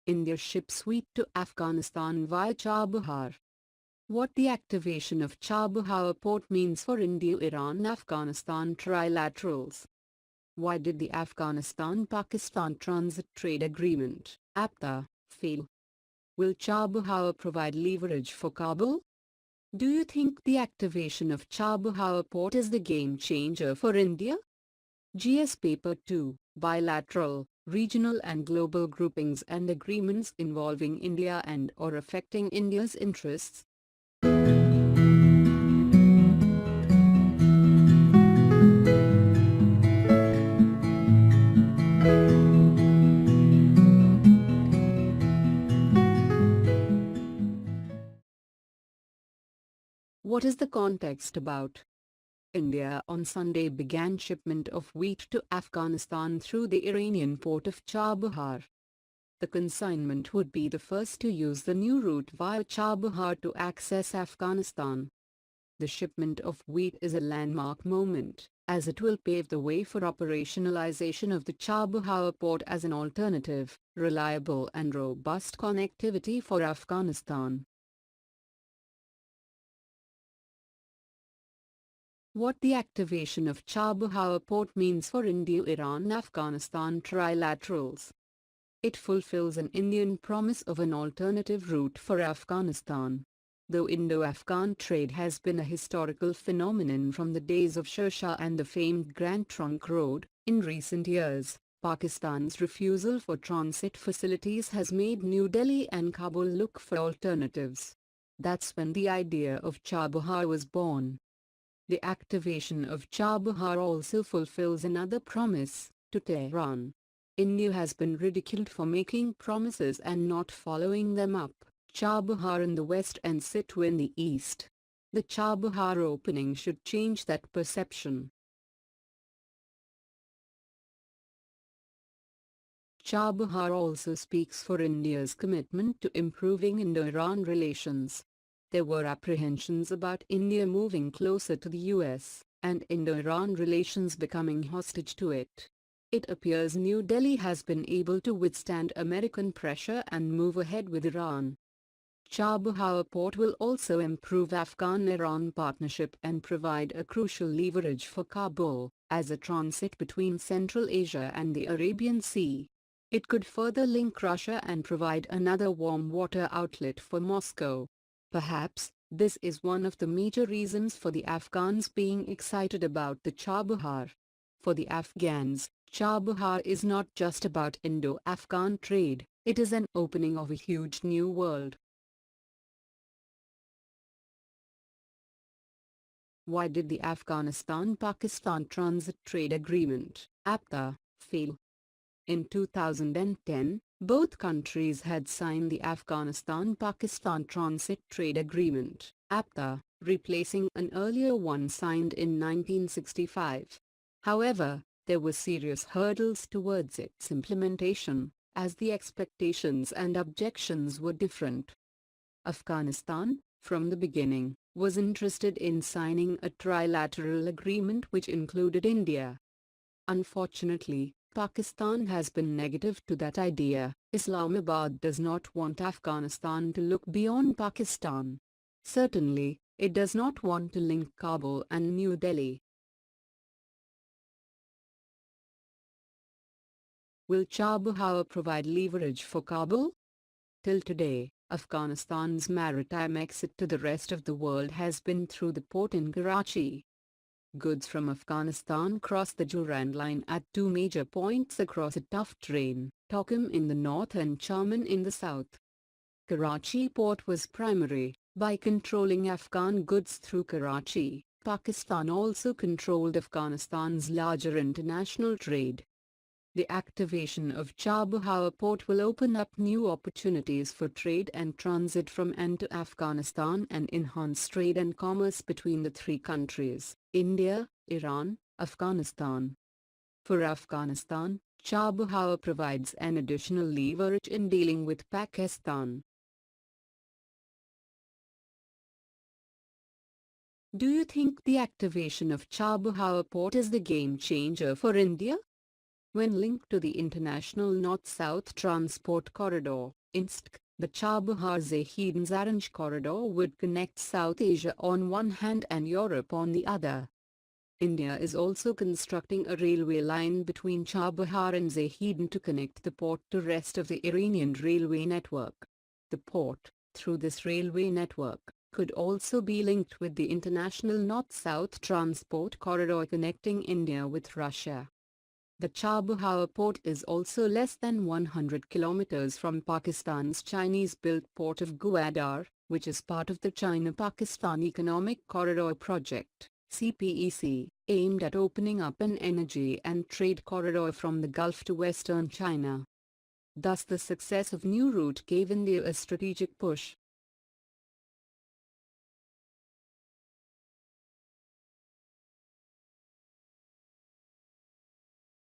India ships wheat to Afghanistan via Chabahar. What the activation of Chabahar port means for India-Iran-Afghanistan Trilaterals. Why did the Afghanistan-Pakistan Transit Trade Agreement (APTTA) fail? Will Chabahar provide leverage for Kabul? Do you think the activation of Chabahar port is the game changer for India? GS Paper 2, Bilateral, Regional and Global Groupings and Agreements involving India and or affecting India's interests. What is the context about? India on Sunday began shipment of wheat to Afghanistan through the Iranian port of Chabahar. The consignment would be the first to use the new route via Chabahar to access Afghanistan. The shipment of wheat is a landmark moment, as it will pave the way for operationalization of the Chabahar port as an alternative, reliable and robust connectivity for Afghanistan. What the activation of Chabahar port means for India-Iran-Afghanistan Trilaterals. It fulfills an Indian promise of an alternative route for Afghanistan. Though Indo-Afghan trade has been a historical phenomenon from the days of Sher Shah and the famed Grand Trunk Road, in recent years, Pakistan's refusal for transit facilities has made New Delhi and Kabul look for alternatives. That's when the idea of Chabahar was born. The activation of Chabahar also fulfills another promise, to Tehran. India has been ridiculed for making promises and not following them up. Chabahar in the west and Situ in the east. The Chabahar opening should change that perception. Chabahar also speaks for India's commitment to improving Indo-Iran relations. There were apprehensions about India moving closer to the US, and Indo-Iran relations becoming hostage to it. It appears New Delhi has been able to withstand American pressure and move ahead with Iran. Chabahar port will also improve Afghan-Iran partnership and provide a crucial leverage for Kabul, as a transit between Central Asia and the Arabian Sea. It could further link Russia and provide another warm water outlet for Moscow. Perhaps, this is one of the major reasons for the Afghans being excited about the Chabahar. For the Afghans, Chabahar is not just about Indo-Afghan trade, it is an opening of a huge new world. Why did the Afghanistan-Pakistan Transit Trade Agreement, APTTA, fail? In 2010, both countries had signed the Afghanistan-Pakistan Transit Trade Agreement, APTTA, replacing an earlier one signed in 1965. However, there were serious hurdles towards its implementation, as the expectations and objections were different. Afghanistan, from the beginning, was interested in signing a trilateral agreement which included India. Unfortunately, Pakistan has been negative to that idea. Islamabad does not want Afghanistan to look beyond Pakistan. Certainly, it does not want to link Kabul and New Delhi. Will Chabahar provide leverage for Kabul? Till today, Afghanistan's maritime exit to the rest of the world has been through the port in Karachi. Goods from Afghanistan cross the Durand Line at two major points across a tough terrain, Tokham in the north and Chaman in the south. Karachi Port was primary. By controlling Afghan goods through Karachi, Pakistan also controlled Afghanistan's larger international trade. The activation of Chabahar port will open up new opportunities for trade and transit from and to Afghanistan and enhance trade and commerce between the three countries, India, Iran, Afghanistan. For Afghanistan, Chabahar provides an additional leverage in dealing with Pakistan. Do you think the activation of Chabahar port is the game changer for India? When linked to the International North-South Transport Corridor, INSTC, the Chabahar-Zahedan corridor would connect South Asia on one hand and Europe on the other. India is also constructing a railway line between Chabahar and Zahedan to connect the port to rest of the Iranian railway network. The port, through this railway network, could also be linked with the International North-South Transport Corridor connecting India with Russia. The Chabahar port is also less than 100 kilometers from Pakistan's Chinese-built port of Gwadar, which is part of the China-Pakistan Economic Corridor Project, CPEC, aimed at opening up an energy and trade corridor from the Gulf to western China. Thus the success of new route gave India a strategic push,